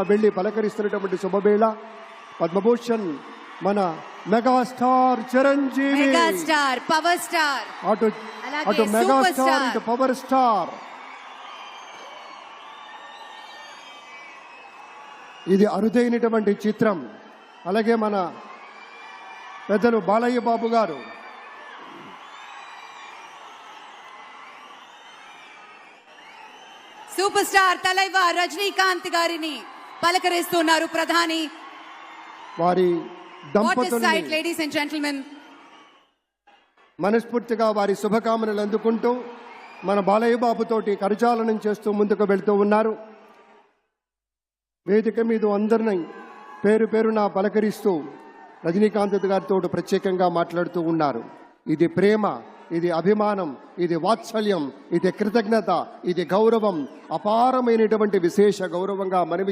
వెళ్లి పలకరిస్తున్నటువంటి శుభవేళ పద్మభూషణ్ మన megastar Chiranjeevi, megastar power star, అటు మెగాస్టార్ ఇటు పవర్ స్టార్. ఇది అరుదైనటువంటి చిత్రం. అలాగే మన పెద్దలు బాలయ్య బాబు గారు, సూపర్ స్టార్ తలైవా రజనీకాంత్ గారిని పలకరిస్తున్నారు ప్రధాని. వారి దంపతుల్ని లేడీస్ అండ్ జెంటిల్మెన్ మనస్ఫూర్తిగా వారి శుభకామనలు అందుకుంటూ మన బాలయ్య బాబుతోటి కరచాలనం చేస్తూ ముందుకు వెళ్తూ ఉన్నారు. వేదిక మీద అందరినీ పేరు పేరున పలకరిస్తూ రజనీకాంత్ గారితో ప్రత్యేకంగా మాట్లాడుతూ ఉన్నారు. ఇది ప్రేమ, ఇది అభిమానం, ఇది వాత్సల్యం, ఇది కృతజ్ఞత, ఇది గౌరవం, అపారమైనటువంటి విశేష గౌరవంగా మనవి